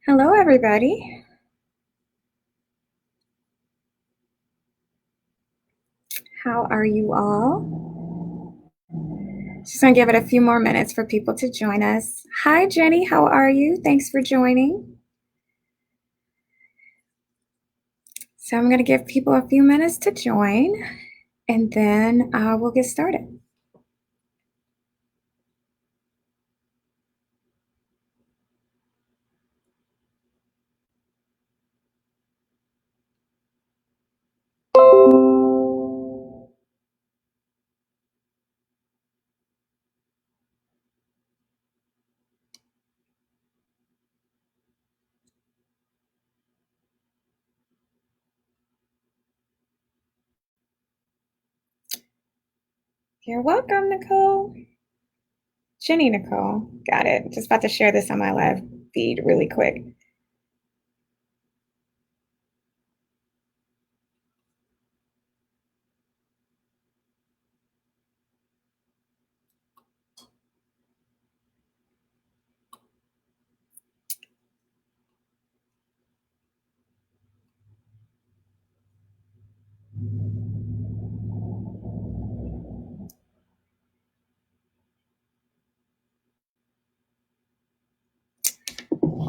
Hello, everybody. How are you all? Just gonna give it a few more minutes for people to join us. Hi, Jenny. How are you? Thanks for joining. So I'm gonna give people a few minutes to join, and then we'll get started. You're welcome, Nicole. Jenny Nicole. Got it. Just about to share this on my live feed really quick.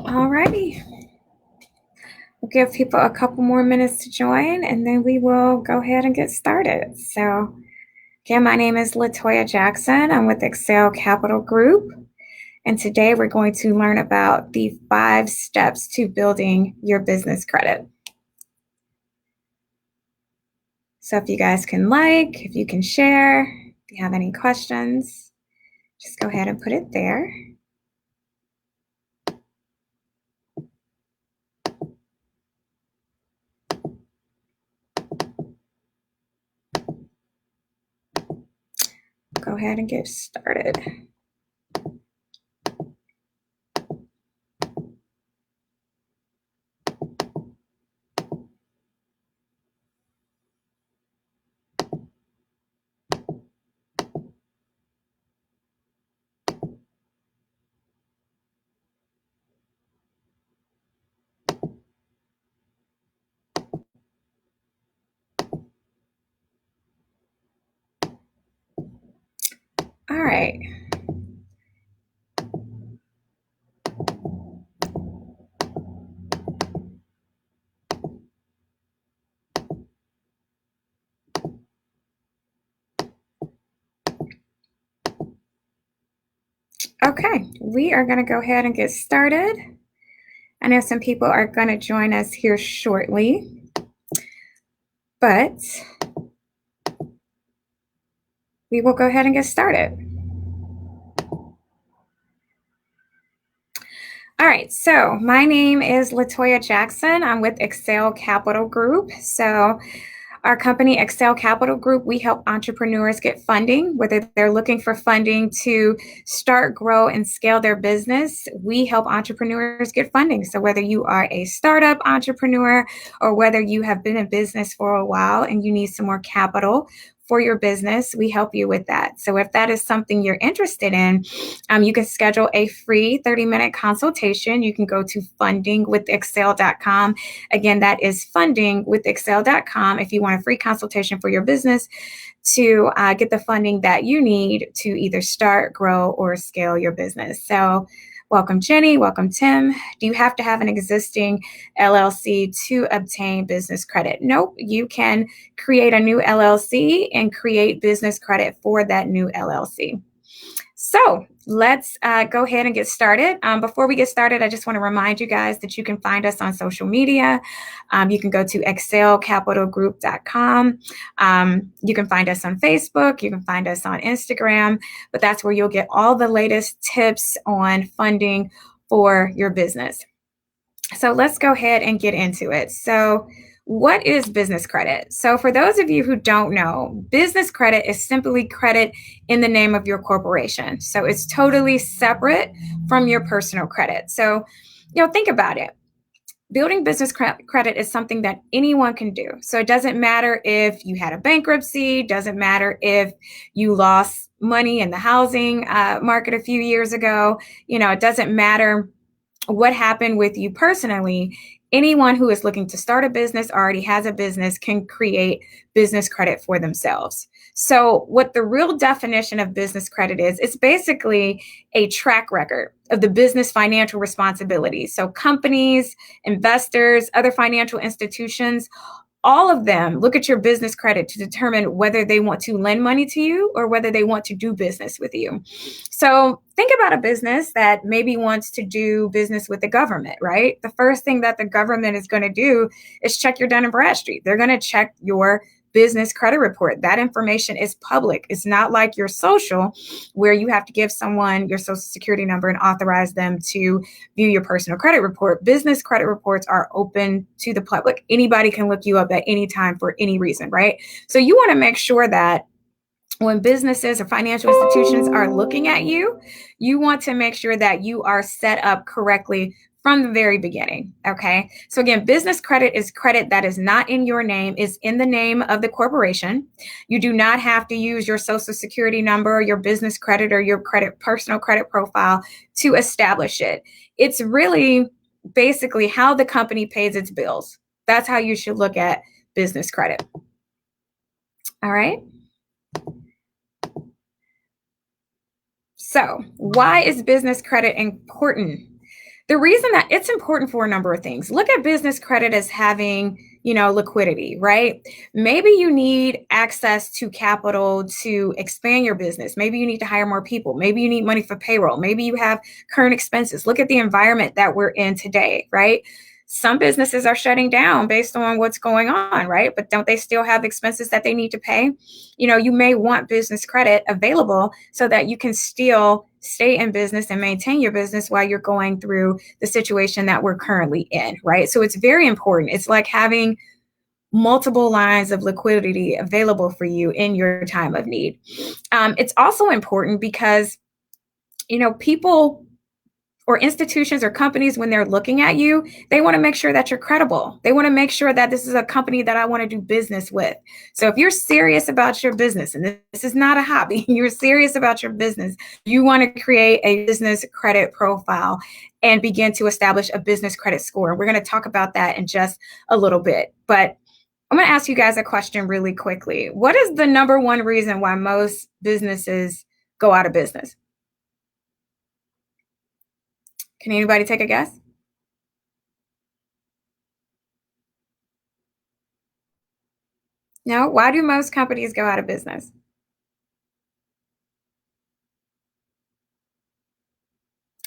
Alrighty. We'll give people a couple more minutes to join, and then we will go ahead and get started. So again, my name is Latoya Jackson. I'm with Excel Capital Group. And today we're going to learn about the 5 steps to building your business credit. So if you guys can if you can share, if you have any questions, just go ahead and put it there. Go ahead and get started. All right. Okay, we are going to go ahead and get started. I know some people are going to join us here shortly, but we will go ahead and get started. All right, so my name is Latoya Jackson. I'm with Excel Capital Group. So our company, Excel Capital Group, we help entrepreneurs get funding, whether they're looking for funding to start, grow, and scale their business. We help entrepreneurs get funding. So whether you are a startup entrepreneur or whether you have been in business for a while and you need some more capital for your business, we help you with that. So if that is something you're interested in, you can schedule a free 30-minute consultation. You can go to fundingwithexcel.com. Again, that is fundingwithexcel.com if you want a free consultation for your business to get the funding that you need to either start, grow, or scale your business. So welcome, Jenny. Welcome, Tim. Do you have to have an existing LLC to obtain business credit? Nope. You can create a new LLC and create business credit for that new LLC. So let's go ahead and get started. Before we get started, I just want to remind you guys that you can find us on social media. You can go to excelcapitalgroup.com. You can find us on Facebook. You can find us on Instagram, but that's where you'll get all the latest tips on funding for your business. So let's go ahead and get into it. So what is business credit? So for those of you who don't know, business credit is simply credit in the name of your corporation. So it's totally separate from your personal credit. So, think about it. Building business credit is something that anyone can do. So it doesn't matter if you had a bankruptcy, doesn't matter if you lost money in the housing market a few years ago. It doesn't matter what happened with you personally, anyone who is looking to start a business, already has a business, can create business credit for themselves. So, what the real definition of business credit is, it's basically a track record of the business financial responsibilities. So, companies, investors, other financial institutions, all of them look at your business credit to determine whether they want to lend money to you or whether they want to do business with you. So think about a business that maybe wants to do business with the government, right? The first thing that the government is going to do is check your Dun& Bradstreet. They're going to check your business credit report. That information is public. It's not like your social, where you have to give someone your social security number and authorize them to view your personal credit report. Business credit reports are open to the public. Anybody can look you up at any time for any reason, right? So you want to make sure that when businesses or financial institutions are looking at you, you want to make sure that you are set up correctly from the very beginning. Okay. So again, business credit is credit that is not in your name, is in the name of the corporation. You do not have to use your social security number, your business credit, or your personal credit profile to establish it. It's really basically how the company pays its bills. That's how you should look at business credit. All right. So, why is business credit important? The reason that it's important for a number of things. Look at business credit as having, liquidity, right? Maybe you need access to capital to expand your business. Maybe you need to hire more people. Maybe you need money for payroll. Maybe you have current expenses. Look at the environment that we're in today, right? Some businesses are shutting down based on what's going on, right? But don't they still have expenses that they need to pay? You may want business credit available so that you can still stay in business and maintain your business while you're going through the situation that we're currently in, right? So it's very important. It's like having multiple lines of liquidity available for you in your time of need. It's also important because, people or institutions or companies, when they're looking at you, they want to make sure that you're credible. They want to make sure that this is a company that I want to do business with. So if you're serious about your business, and this is not a hobby, you're serious about your business, you want to create a business credit profile and begin to establish a business credit score. We're going to talk about that in just a little bit. But I'm going to ask you guys a question really quickly. What is the number one reason why most businesses go out of business? Can anybody take a guess? No? Why do most companies go out of business?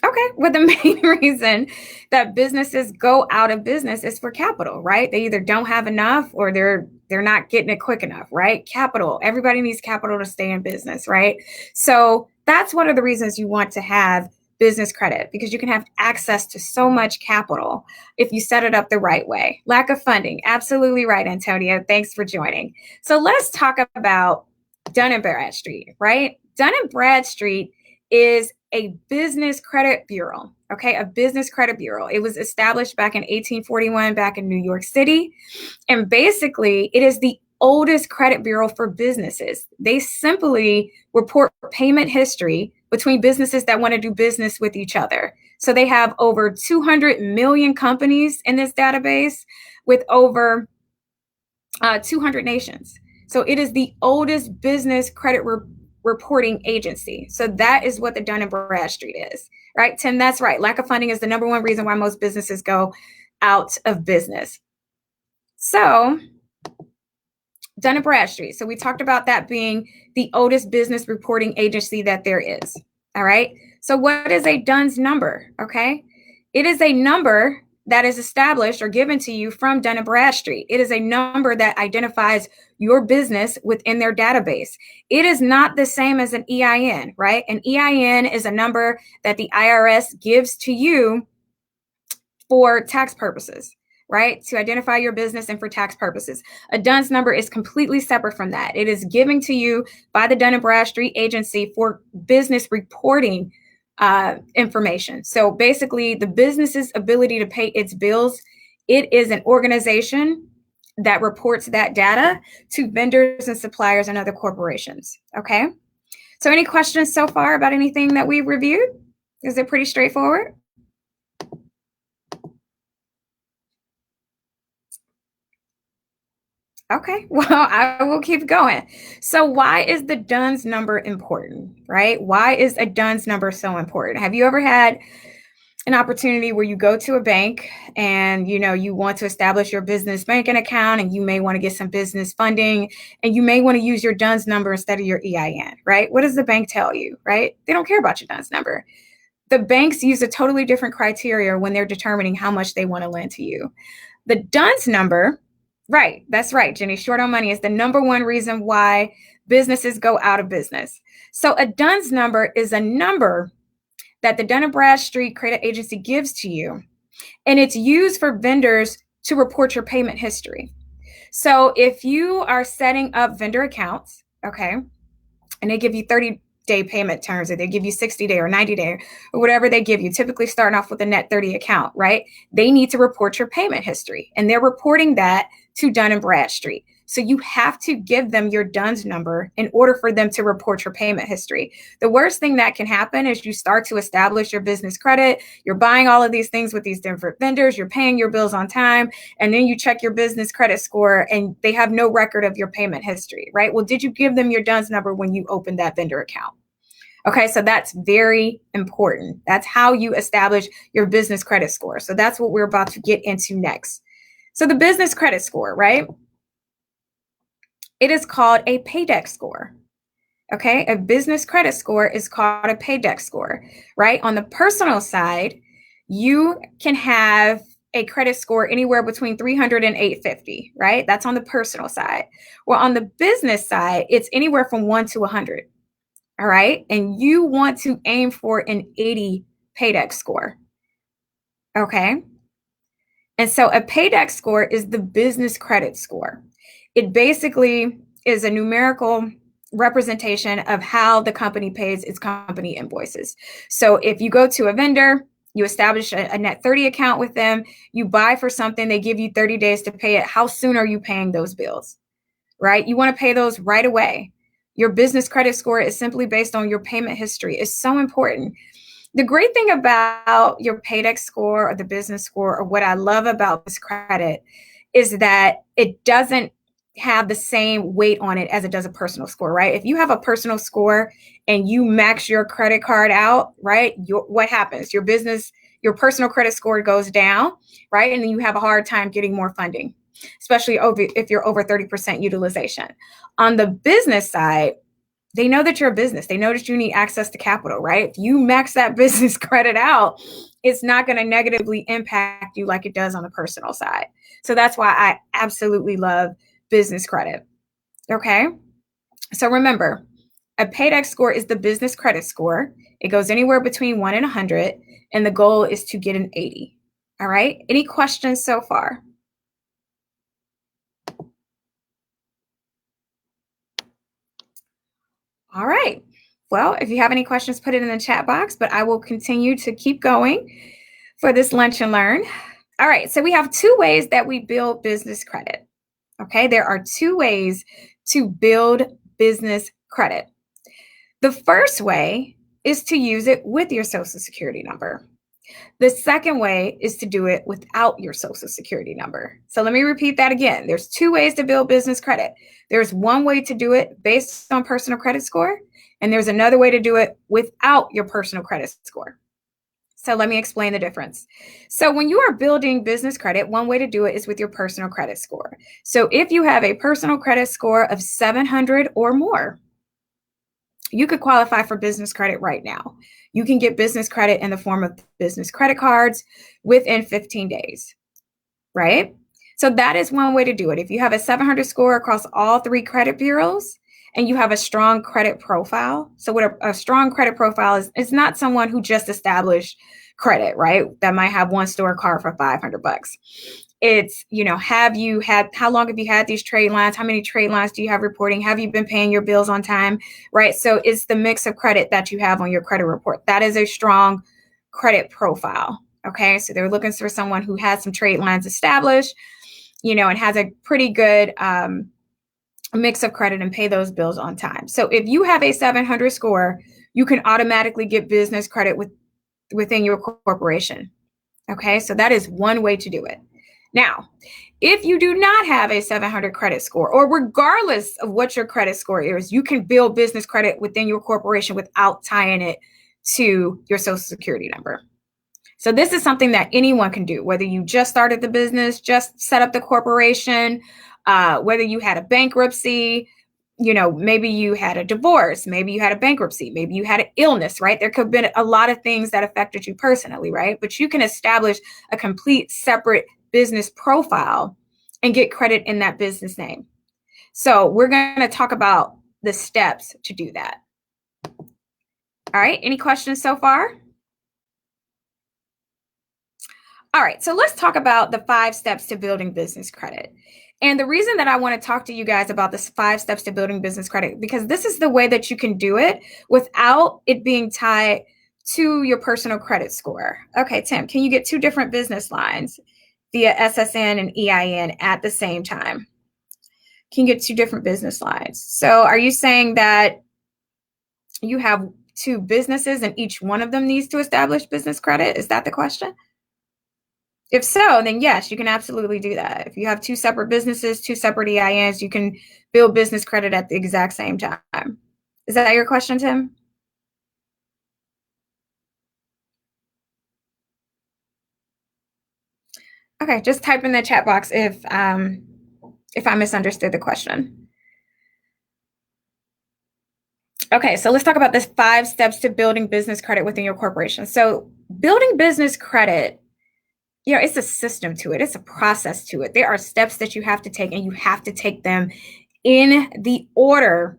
Okay. Well, the main reason that businesses go out of business is for capital, right? They either don't have enough or they're not getting it quick enough, right? Capital. Everybody needs capital to stay in business, right? So that's one of the reasons you want to have business credit, because you can have access to so much capital if you set it up the right way. Lack of funding. Absolutely right, Antonio. Thanks for joining. So let's talk about Dun & Bradstreet, right? Dun & Bradstreet is a business credit bureau, okay? A business credit bureau. It was established back in 1841, back in New York City. And basically, it is the oldest credit bureau for businesses. They simply report payment history between businesses that want to do business with each other. So they have over 200 million companies in this database with over 200 nations. So it is the oldest business credit reporting agency. So that is what the Dun & Bradstreet is, right? Tim, that's right. Lack of funding is the number one reason why most businesses go out of business. So Dun & Bradstreet. So we talked about that being the oldest business reporting agency that there is. All right. So what is a Dunn's number? Okay. It is a number that is established or given to you from Dun & Bradstreet. It is a number that identifies your business within their database. It is not the same as an EIN, right? An EIN is a number that the IRS gives to you for tax purposes, right? To identify your business and for tax purposes. A Dunn's number is completely separate from that. It is given to you by the Dun & Bradstreet agency for business reporting information. So basically, the business's ability to pay its bills, it is an organization that reports that data to vendors and suppliers and other corporations. Okay. So any questions so far about anything that we reviewed? Is it pretty straightforward? Okay, well, I will keep going. So, why is the DUNS number important, right? Why is a DUNS number so important? Have you ever had an opportunity where you go to a bank and you want to establish your business banking account and you may want to get some business funding and you may want to use your DUNS number instead of your EIN, right? What does the bank tell you, right? They don't care about your DUNS number. The banks use a totally different criteria when they're determining how much they want to lend to you. The DUNS number, right, that's right, Jenny, short on money is the number one reason why businesses go out of business. So a DUNS number is a number that the Dun & Bradstreet credit agency gives to you, and it's used for vendors to report your payment history. So if you are setting up vendor accounts, okay, and they give you 30-day payment terms, or they give you 60-day or 90-day or whatever they give you, typically starting off with a net 30 account, right? They need to report your payment history, and they're reporting that to Dun & Bradstreet. So you have to give them your DUNS number in order for them to report your payment history. The worst thing that can happen is you start to establish your business credit. You're buying all of these things with these different vendors. You're paying your bills on time. And then you check your business credit score and they have no record of your payment history, right? Well, did you give them your DUNS number when you opened that vendor account? Okay, so that's very important. That's how you establish your business credit score. So that's what we're about to get into next. So the business credit score, right? It is called a paydex score. Okay, a business credit score is called a paydex score, right? On the personal side, you can have a credit score anywhere between 300 and 850, right? That's on the personal side. Well, on the business side, it's anywhere from 1 to 100. All right, and you want to aim for an 80 paydex score. Okay, and so a paydex score is the business credit score. It basically is a numerical representation of how the company pays its company invoices. So if you go to a vendor, you establish a net 30 account with them, you buy for something, they give you 30 days to pay it. How soon are you paying those bills, right? You want to pay those right away. Your business credit score is simply based on your payment history. It's so important. The great thing about your paydex score or the business score, or what I love about this credit, is that it doesn't have the same weight on it as it does a personal score, right? If you have a personal score and you max your credit card out, right, what happens? Your personal credit score goes down, right? And then you have a hard time getting more funding, especially if you're over 30% utilization. On the business side, they know that you're a business. They know that you need access to capital, right? If you max that business credit out, it's not going to negatively impact you like it does on the personal side. So that's why I absolutely love business credit. Okay. So remember, a paydex score is the business credit score. It goes anywhere between 1 and 100, and the goal is to get an 80. All right. Any questions so far? All right. Well, if you have any questions, put it in the chat box, but I will continue to keep going for this lunch and learn. All right. So we have two ways that we build business credit. Okay. There are two ways to build business credit. The first way is to use it with your Social Security number. The second way is to do it without your Social Security number. So let me repeat that again. There's two ways to build business credit. There's one way to do it based on personal credit score, and there's another way to do it without your personal credit score. So let me explain the difference. So when you are building business credit, one way to do it is with your personal credit score. So if you have a personal credit score of 700 or more, you could qualify for business credit right now. You can get business credit in the form of business credit cards within 15 days, right? So that is one way to do it. If you have a 700 score across all three credit bureaus and you have a strong credit profile. So what a strong credit profile is not someone who just established credit, right? That might have one store card for $500. It's, how long have you had these trade lines? How many trade lines do you have reporting? Have you been paying your bills on time, right? So it's the mix of credit that you have on your credit report. That is a strong credit profile, okay? So they're looking for someone who has some trade lines established, and has a pretty good mix of credit and pay those bills on time. So if you have a 700 score, you can automatically get business credit within your corporation, okay? So that is one way to do it. Now, if you do not have a 700 credit score, or regardless of what your credit score is, you can build business credit within your corporation without tying it to your social security number. So this is something that anyone can do, whether you just started the business, just set up the corporation, whether you had a bankruptcy, maybe you had a divorce, maybe you had a bankruptcy, maybe you had an illness, right? There could have been a lot of things that affected you personally, right? But you can establish a complete separate business profile and get credit in that business name. So we're going to talk about the steps to do that. All right, any questions so far? All right, so let's talk about the 5 steps to building business credit. And the reason that I want to talk to you guys about this 5 steps to building business credit, because this is the way that you can do it without it being tied to your personal credit score. Okay, Tim, can you get 2 different business lines via SSN and EIN at the same time? Can you get 2 different business lines? So are you saying that you have 2 businesses and each one of them needs to establish business credit? Is that the question? If so, then yes, you can absolutely do that. If you have 2 separate businesses, 2 separate EINs, you can build business credit at the exact same time. Is that your question, Tim? Okay, just type in the chat box if I misunderstood the question. Okay, so let's talk about this 5 steps to building business credit within your corporation. So building business credit, it's a system to it. It's a process to it. There are steps that you have to take, and you have to take them in the order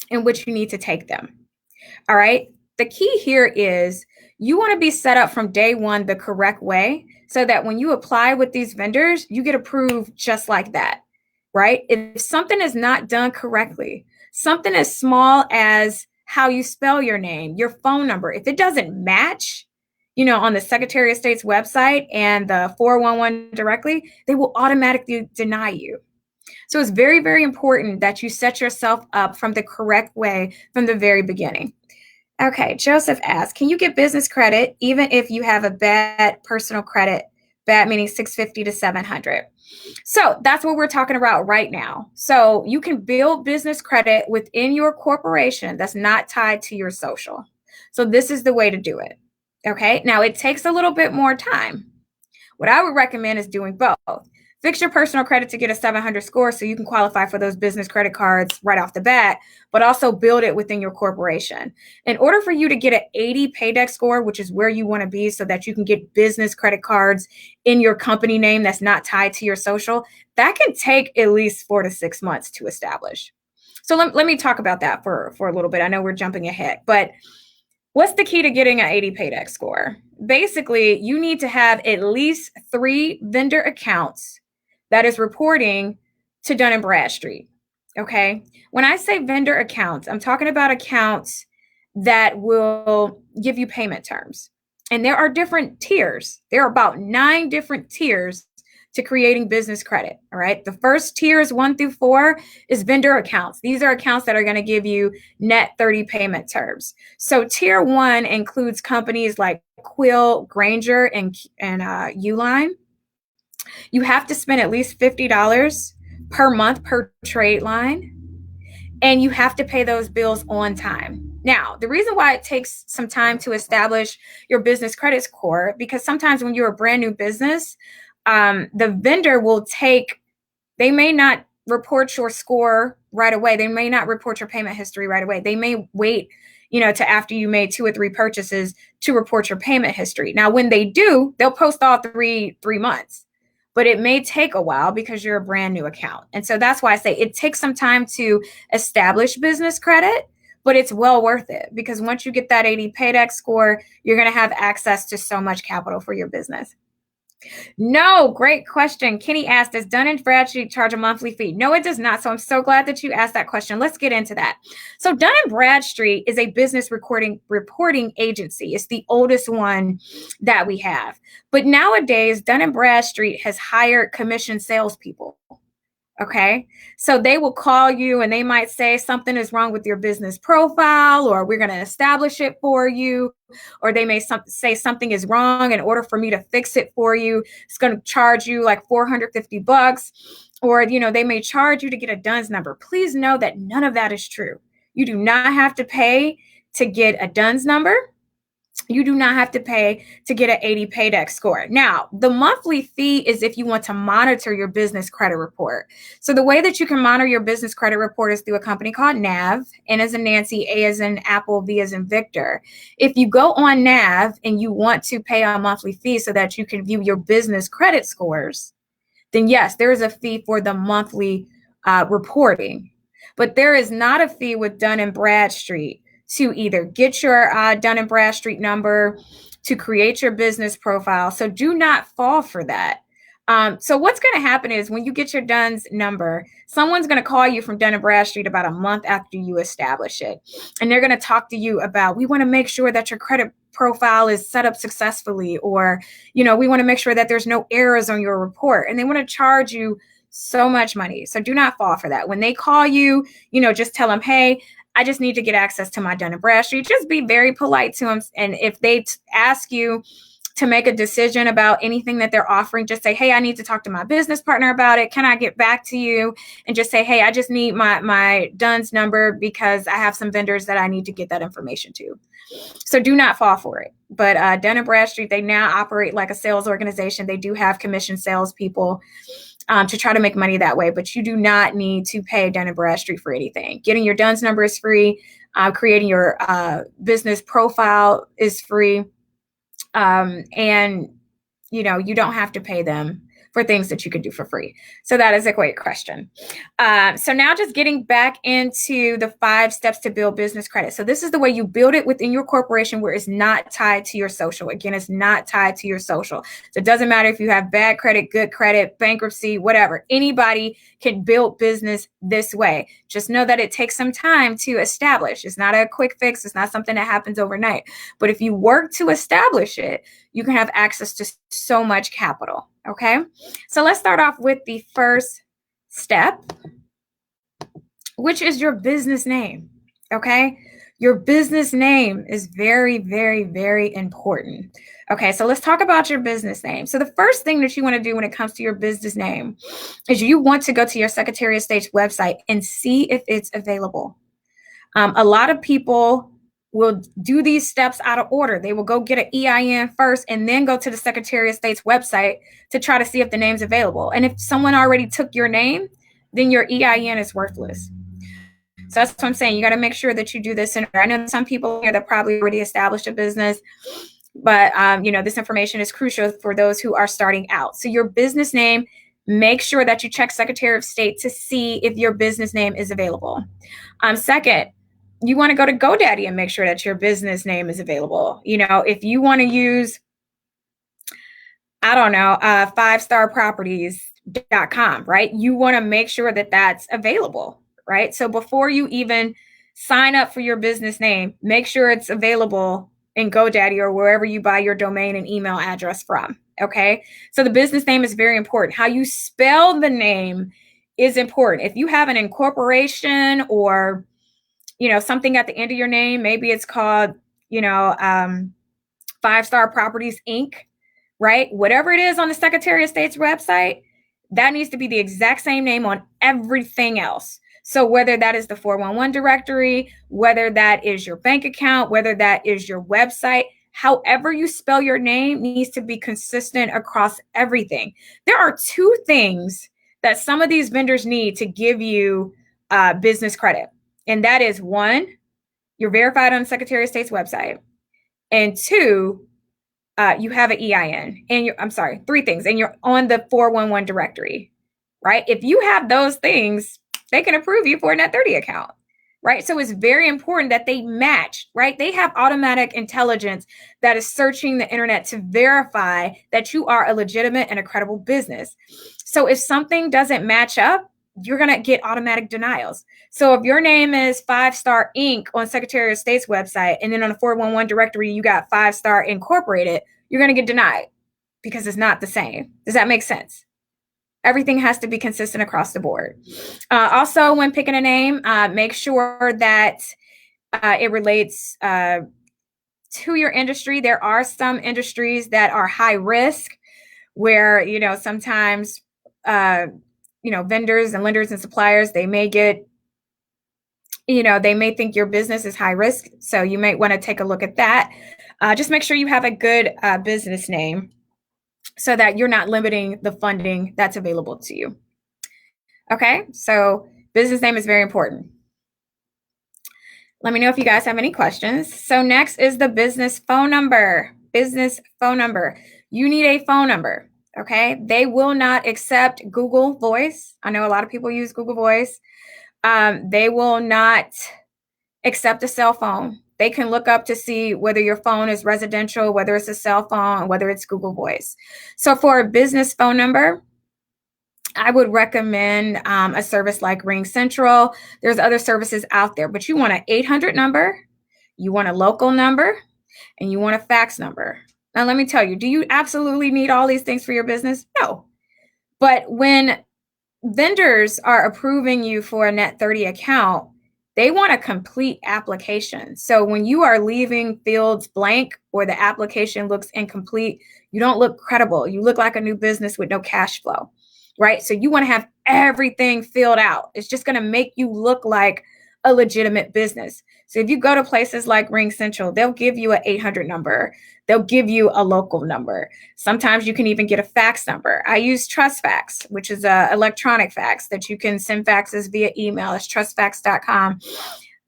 in which you need to take them. All right. The key here is you want to be set up from day one the correct way so that when you apply with these vendors, you get approved just like that. Right. If something is not done correctly, something as small as how you spell your name, your phone number, if it doesn't match, on the Secretary of State's website and the 411 directly, they will automatically deny you. So it's very, very important that you set yourself up from the correct way from the very beginning. Okay, Joseph asks, can you get business credit even if you have a bad personal credit? Bad meaning 650 to 700. So that's what we're talking about right now. So you can build business credit within your corporation that's not tied to your social. So this is the way to do it. Okay, now it takes a little bit more time. What I would recommend is doing both. Fix your personal credit to get a 700 score so you can qualify for those business credit cards right off the bat, but also build it within your corporation. In order for you to get an 80 paydex score, which is where you want to be so that you can get business credit cards in your company name that's not tied to your social, that can take at least 4 to 6 months to establish. So let me talk about that for a little bit. I know we're jumping ahead, but what's the key to getting an 80 paydex score? Basically, you need to have at least 3 vendor accounts that is reporting to Dun & Bradstreet, okay? When I say vendor accounts, I'm talking about accounts that will give you payment terms. And there are different tiers. There are about 9 different tiers to creating business credit, all right? The first tiers 1 through 4 is vendor accounts. These are accounts that are going to give you net 30 payment terms. So tier 1 includes companies like Quill, Granger, and Uline. You have to spend at least $50 per month per trade line, and you have to pay those bills on time. Now, the reason why it takes some time to establish your business credit score, because sometimes when you're a brand new business, the vendor they may not report your score right away. They may not report your payment history right away. They may wait, to after you made 2 or 3 purchases to report your payment history. Now, when they do, they'll post all three months. But it may take a while because you're a brand new account. And so that's why I say it takes some time to establish business credit, but it's well worth it because once you get that 80 paydex score, you're going to have access to so much capital for your business. No, great question. Kenny asked, does Dun & Bradstreet charge a monthly fee? No, it does not. So I'm so glad that you asked that question. Let's get into that. So Dun & Bradstreet is a business reporting agency. It's the oldest one that we have. But nowadays, Dun & Bradstreet has hired commissioned salespeople. Okay. So they will call you and they might say something is wrong with your business profile, or we're going to establish it for you. Or they may say something is wrong. In order for me to fix it for you, it's going to charge you like $450. Or, they may charge you to get a DUNS number. Please know that none of that is true. You do not have to pay to get a DUNS number. You do not have to pay to get an 80 paydex score. Now, the monthly fee is if you want to monitor your business credit report. So the way that you can monitor your business credit report is through a company called NAV, N as in Nancy, A as in Apple, V as in Victor. If you go on NAV and you want to pay a monthly fee so that you can view your business credit scores, then yes, there is a fee for the monthly reporting. But there is not a fee with Dun & Bradstreet to either get your Dun & Bradstreet number, to create your business profile. So do not fall for that. So what's going to happen is when you get your DUNS number, someone's going to call you from Dun & Bradstreet about a month after you establish it. And they're going to talk to you about, we want to make sure that your credit profile is set up successfully, or, we want to make sure that there's no errors on your report. And they want to charge you so much money. So do not fall for that. When they call you, just tell them, hey, I just need to get access to my Dun & Bradstreet. Just be very polite to them. And if they ask you to make a decision about anything that they're offering, just say, hey, I need to talk to my business partner about it. Can I get back to you? And just say, hey, I just need my DUNS number because I have some vendors that I need to get that information to. So do not fall for it. But Dun & Bradstreet, they now operate like a sales organization. They do have commission salespeople to try to make money that way, but you do not need to pay Dun & Bradstreet for anything. Getting your DUNS number is free. Creating your business profile is free. And, you don't have to pay them for things that you can do for free. So that is a great question. So now just getting back into the 5 steps to build business credit. So this is the way you build it within your corporation where it's not tied to your social. Again, it's not tied to your social. So it doesn't matter if you have bad credit, good credit, bankruptcy, whatever. Anybody can build business this way. Just know that it takes some time to establish. It's not a quick fix. It's not something that happens overnight. But if you work to establish it, you can have access to so much capital. Okay, so let's start off with the first step, which is your business name. Okay, your business name is very, very, very important. Okay, so let's talk about your business name. So the first thing that you want to do when it comes to your business name is you want to go to your Secretary of State's website and see if it's available. A lot of people will do these steps out of order. They will go get an EIN first and then go to the Secretary of State's website to try to see if the name's available. And if someone already took your name, then your EIN is worthless. So that's what I'm saying. You got to make sure that you do this. And I know some people here that probably already established a business, but this information is crucial for those who are starting out. So your business name, make sure that you check Secretary of State to see if your business name is available. Second, you want to go to GoDaddy and make sure that your business name is available. If you want to use, I don't know, 5starproperties.com, right? You want to make sure that that's available, right? So before you even sign up for your business name, make sure it's available in GoDaddy or wherever you buy your domain and email address from, okay? So the business name is very important. How you spell the name is important. If you have an incorporation or something at the end of your name, maybe it's called, 5-Star Properties, Inc., right? Whatever it is on the Secretary of State's website, that needs to be the exact same name on everything else. So whether that is the 411 directory, whether that is your bank account, whether that is your website, however you spell your name needs to be consistent across everything. There are 2 things that some of these vendors need to give you business credit. And that is 1, you're verified on the Secretary of State's website. And 2, you have an EIN. And 3 things. And you're on the 411 directory, right? If you have those things, they can approve you for a Net 30 account, right? So it's very important that they match, right? They have automatic intelligence that is searching the internet to verify that you are a legitimate and a credible business. So if something doesn't match up, you're going to get automatic denials. So if your name is 5-Star Inc. on Secretary of State's website, and then on the 411 directory, you got 5-Star Incorporated, you're going to get denied because it's not the same. Does that make sense? Everything has to be consistent across the board. Also, when picking a name, make sure that it relates to your industry. There are some industries that are high risk where, sometimes, vendors and lenders and suppliers, they may get, they may think your business is high risk. So you might want to take a look at that. Just make sure you have a good business name so that you're not limiting the funding that's available to you. Okay, so business name is very important. Let me know if you guys have any questions. So next is the business phone number. Business phone number. You need a phone number, okay? They will not accept Google Voice. I know a lot of people use Google Voice. They will not accept a cell phone. They can look up to see whether your phone is residential, whether it's a cell phone, whether it's Google Voice. So for a business phone number, I would recommend a service like Ring Central. There's other services out there, but you want an 800 number, you want a local number, and you want a fax number. Now, let me tell you, do you absolutely need all these things for your business? No. But when vendors are approving you for a Net 30 account, they want a complete application. So when you are leaving fields blank or the application looks incomplete, you don't look credible. You look like a new business with no cash flow, right? So you want to have everything filled out. It's just going to make you look like a legitimate business. So if you go to places like Ring Central, they'll give you an 800 number. They'll give you a local number. Sometimes you can even get a fax number. I use TrustFax, which is an electronic fax that you can send faxes via email. It's trustfax.com.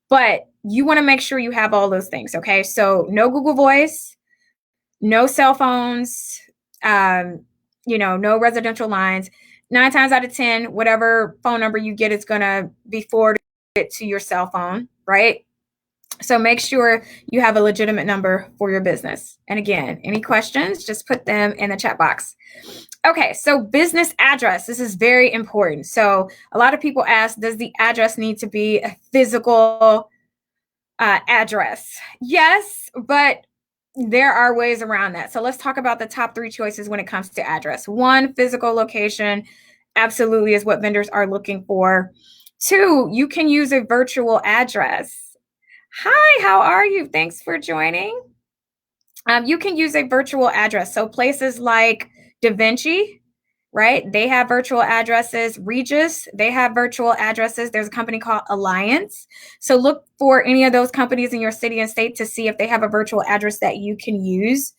But you want to make sure you have all those things, okay? So no Google Voice, no cell phones, no residential lines. 9 times out of 10, whatever phone number you get is going to be forwarded to your cell phone, right? So make sure you have a legitimate number for your business. And again, any questions, just put them in the chat box. Okay, so business address. This is very important. So a lot of people ask, does the address need to be a physical address? Yes, but there are ways around that. So let's talk about the top 3 choices when it comes to address. 1, physical location absolutely is what vendors are looking for. 2, you can use a virtual address. Hi, how are you? Thanks for joining. You can use a virtual address. So places like DaVinci, right? They have virtual addresses. Regis, they have virtual addresses. There's a company called Alliance. So look for any of those companies in your city and state to see if they have a virtual address that you can use.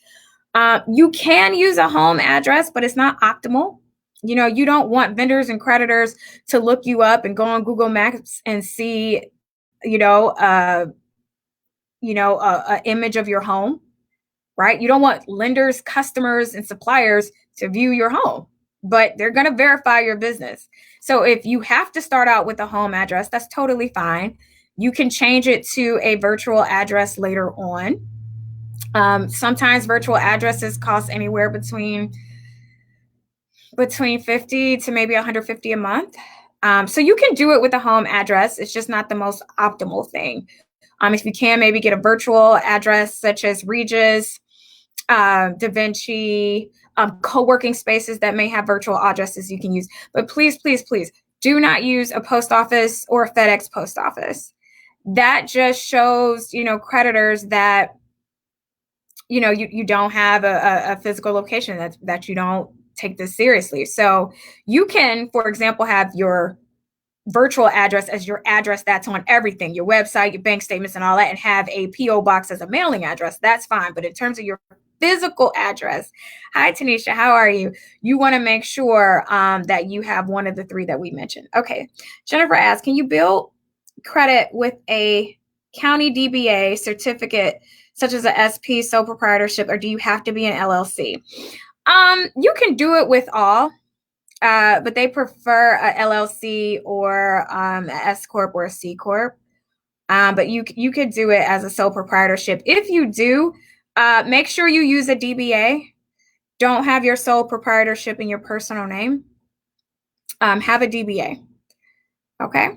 You can use a home address, but it's not optimal. You don't want vendors and creditors to look you up and go on Google Maps and see, an image of your home, right? You don't want lenders, customers, and suppliers to view your home, but they're going to verify your business. So if you have to start out with a home address, that's totally fine. You can change it to a virtual address later on. Sometimes virtual addresses cost anywhere between 50 to maybe 150 a month. So you can do it with a home address. It's just not the most optimal thing. If you can, maybe get a virtual address such as Regis, DaVinci, co-working spaces that may have virtual addresses you can use. But please, please, please do not use a post office or a FedEx post office. That just shows, creditors that, you don't have a physical location, that you don't take this seriously. So you can, for example, have your virtual address as your address that's on everything, your website, your bank statements, and all that, and have a PO box as a mailing address. That's fine. But in terms of your physical address, hi Tanisha, how are you? You want to make sure that you have one of the 3 that we mentioned. Okay, Jennifer asks, can you build credit with a county DBA certificate such as a SP, sole proprietorship, or do you have to be an LLC? You can do it with all. But they prefer a LLC or a S Corp or a C Corp. But you could do it as a sole proprietorship. If you do, make sure you use a DBA. Don't have your sole proprietorship in your personal name. Have a DBA. Okay.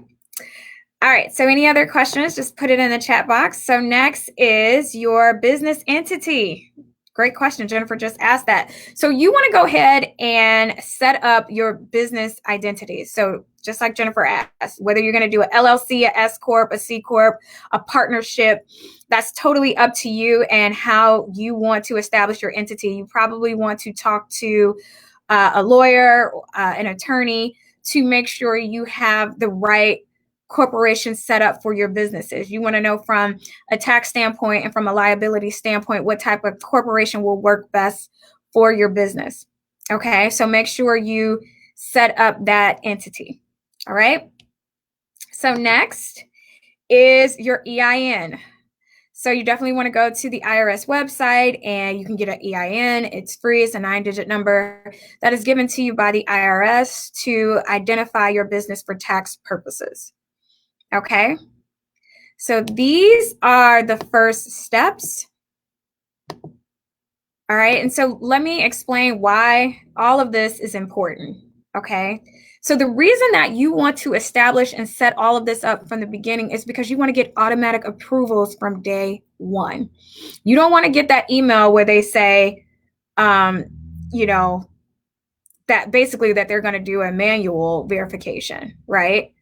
All right. So any other questions, just put it in the chat box. So next is your business entity. Great question. Jennifer just asked that. So you want to go ahead and set up your business identity. So just like Jennifer asked, whether you're going to do an LLC, a S Corp, a C Corp, a partnership, that's totally up to you and how you want to establish your entity. You probably want to talk to a lawyer, an attorney, to make sure you have the right corporation set up for your businesses. You want to know from a tax standpoint and from a liability standpoint what type of corporation will work best for your business. Okay, so make sure you set up that entity. All right. So next is your EIN. So you definitely want to go to the IRS website and you can get an EIN. It's free. It's a 9-digit number that is given to you by the IRS to identify your business for tax purposes. Okay. So these are the first steps. All right. And so let me explain why all of this is important. Okay. So the reason that you want to establish and set all of this up from the beginning is because you want to get automatic approvals from day one. You don't want to get that email where they say, you know, that basically that they're going to do a manual verification, right?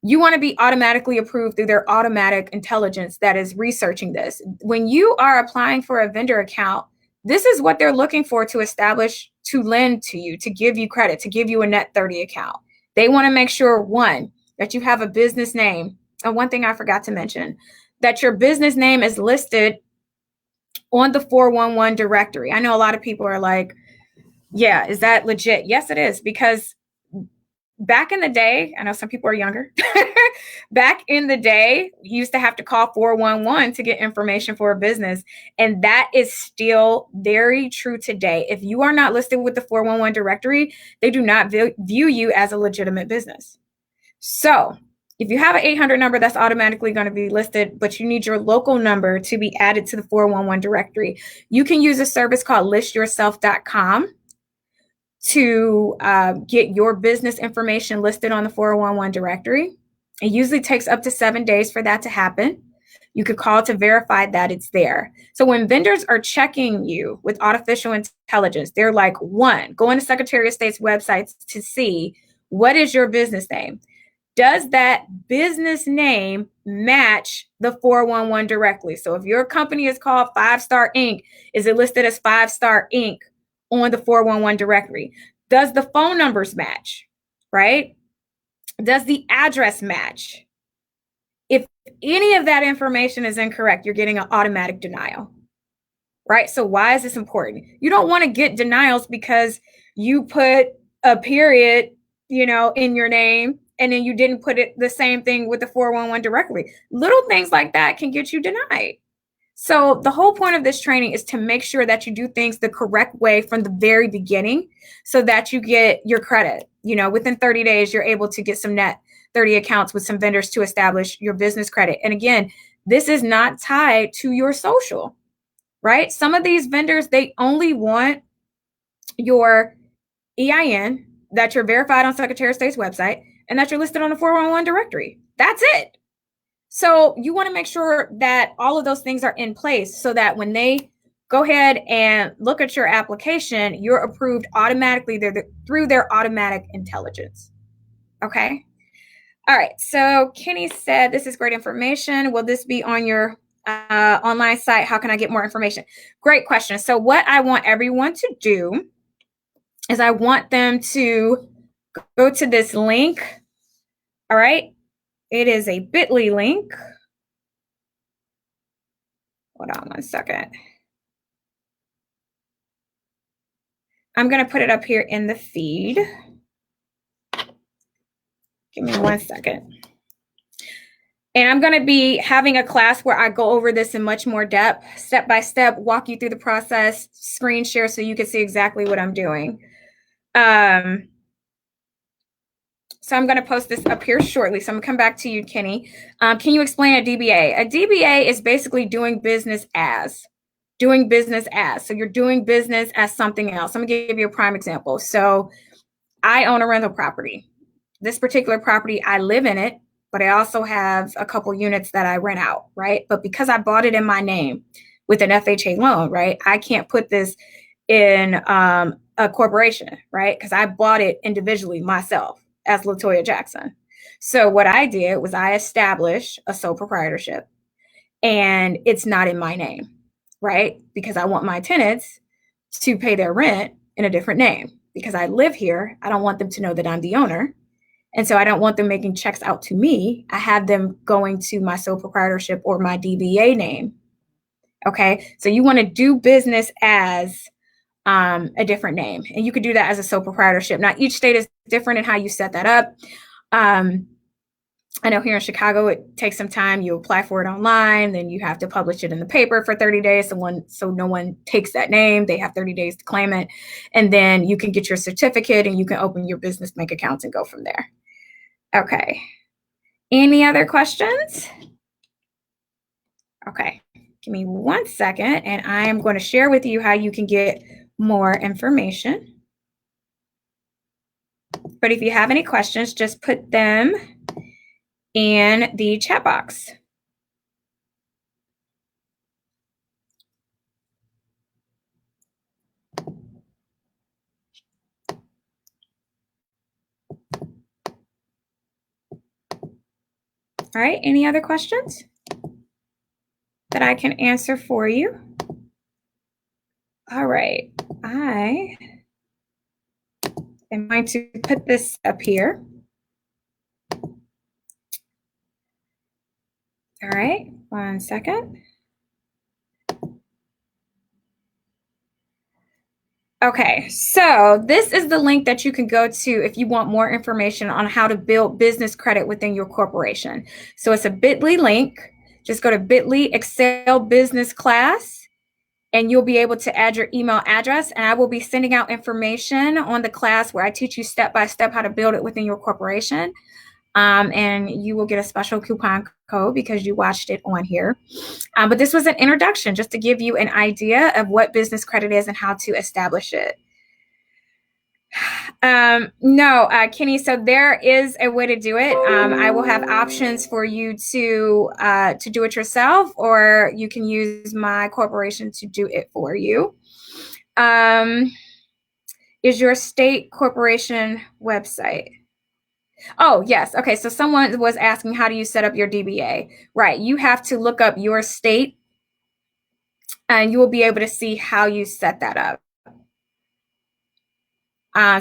You want to be automatically approved through their automatic intelligence that is researching this. When you are applying for a vendor account, this is what they're looking for to establish, to lend to you, to give you credit, to give you a net 30 account. They want to make sure, one, that you have a business name. And one thing I forgot to mention, that your business name is listed on the 411 directory. I know a lot of people are like, yeah, is that legit? Yes, it is, because back in the day, I know some people are younger. Back in the day, you used to have to call 411 to get information for a business. And that is still very true today. If you are not listed with the 411 directory, they do not view you as a legitimate business. So if you have an 800 number, that's automatically going to be listed, but you need your local number to be added to the 411 directory. You can use a service called listyourself.com to get your business information listed on the 411 directory. It usually takes up to 7 days for that to happen. You could call to verify that it's there. So when vendors are checking you with artificial intelligence, they're like, one, go into Secretary of State's websites to see what is your business name. Does that business name match the 411 directly? So if your company is called 5-Star Inc., is it listed as 5-Star Inc. on the 411 directory? Does the phone numbers match, right? Does the address match? If any of that information is incorrect, you're getting an automatic denial, right? So why is this important? You don't want to get denials because you put a period, in your name, and then you didn't put it the same thing with the 411 directly. Little things like that can get you denied. So the whole point of this training is to make sure that you do things the correct way from the very beginning so that you get your credit. Within 30 days, you're able to get some net 30 accounts with some vendors to establish your business credit. And again, this is not tied to your social, right? Some of these vendors, they only want your EIN, that you're verified on Secretary of State's website, and that you're listed on the 411 directory. That's it. So you want to make sure that all of those things are in place so that when they go ahead and look at your application, you're approved automatically through their automatic intelligence. Okay. All right. So Kenny said, this is great information. Will this be on your online site? How can I get more information? Great question. So what I want everyone to do is I want them to go to this link. All right. It is a bit.ly link. Hold on one second. I'm going to put it up here in the feed. Give me 1 second. And I'm going to be having a class where I go over this in much more depth, step by step, walk you through the process, screen share so you can see exactly what I'm doing. So I'm going to post this up here shortly. So I'm going to come back to you, Kenny. Can you explain a DBA? A DBA is basically doing business as. So you're doing business as something else. I'm going to give you a prime example. So I own a rental property. This particular property, I live in it, but I also have a couple units that I rent out, right? But because I bought it in my name with an FHA loan, right? I can't put this in a corporation, right? Because I bought it individually myself as Latoya Jackson. So what I did was I established a sole proprietorship, and it's not in my name, right? Because I want my tenants to pay their rent in a different name. Because I live here, I don't want them to know that I'm the owner. And so I don't want them making checks out to me. I have them going to my sole proprietorship or my DBA name. Okay. So you want to do business as a different name. And you could do that as a sole proprietorship. Now, each state is different in how you set that up. I know here in Chicago, it takes some time. You apply for it online, then you have to publish it in the paper for 30 days. So no one takes that name. They have 30 days to claim it. And then you can get your certificate and you can open your business bank accounts and go from there. Okay. Any other questions? Okay. Give me 1 second and I am going to share with you how you can get more information. But if you have any questions, just put them in the chat box. All right, any other questions that I can answer for you? All right, I am going to put this up here. All right, 1 second. Okay, so this is the link that you can go to if you want more information on how to build business credit within your corporation. So it's a bit.ly link. Just go to bit.ly Excel Business Class, and you'll be able to add your email address. And I will be sending out information on the class where I teach you step-by-step how to build it within your corporation. And you will get a special coupon code because you watched it on here. But this was an introduction just to give you an idea of what business credit is and how to establish it. No, Kenny, so there is a way to do it. I will have options for you to do it yourself, or you can use my corporation to do it for you. Is your state corporation website? Oh, yes. Okay. So someone was asking, how do you set up your DBA? Right. You have to look up your state and you will be able to see how you set that up.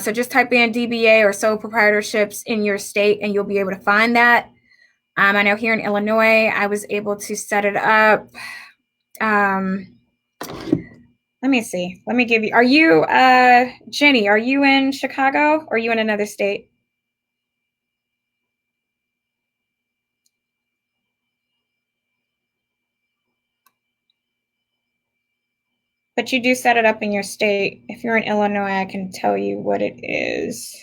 So just type in DBA or sole proprietorships in your state and you'll be able to find that. I know here in Illinois, I was able to set it up. Let me see. Let me give you, are you, Jenny, are you in Chicago or are you in another state? But you do set it up in your state. If you're in Illinois, I can tell you what it is.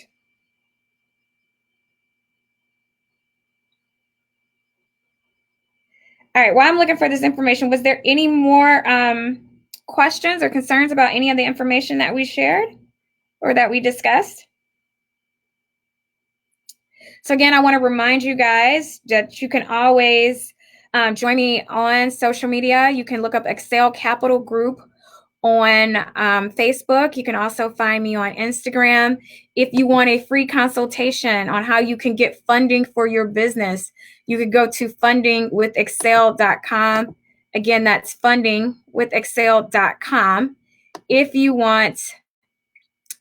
All right, while I'm looking for this information, was there any more questions or concerns about any of the information that we shared or that we discussed? So again, I want to remind you guys that you can always join me on social media. You can look up Excel Capital Group on Facebook. You can also find me on Instagram. If you want a free consultation on how you can get funding for your business, you could go to fundingwithexcel.com. Again, that's fundingwithexcel.com. If you want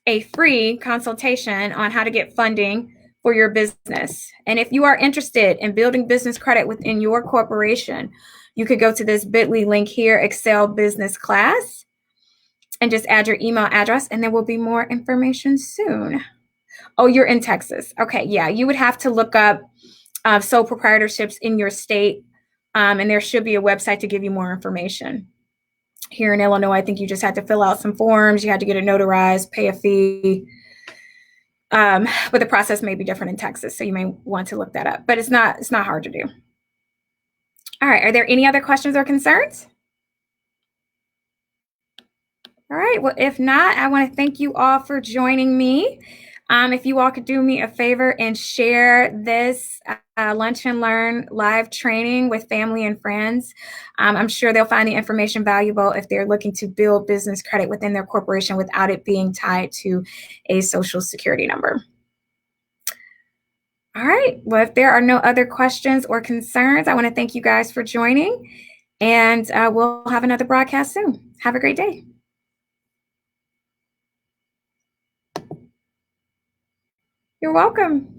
a free consultation on how to get funding for your business. And if you are interested in building business credit within your corporation, you could go to this bit.ly link here, Excel Business Class, and just add your email address, and there will be more information soon. Oh, you're in Texas. Okay, yeah, you would have to look up sole proprietorships in your state, and there should be a website to give you more information. Here in Illinois, I think you just had to fill out some forms. You had to get it notarized, pay a fee. But the process may be different in Texas, so you may want to look that up. But it's not hard to do. All right, are there any other questions or concerns? All right, well, if not, I want to thank you all for joining me. If you all could do me a favor and share this Lunch and Learn live training with family and friends, I'm sure they'll find the information valuable if they're looking to build business credit within their corporation without it being tied to a social security number. All right. Well, if there are no other questions or concerns, I want to thank you guys for joining, and we'll have another broadcast soon. Have a great day. You're welcome.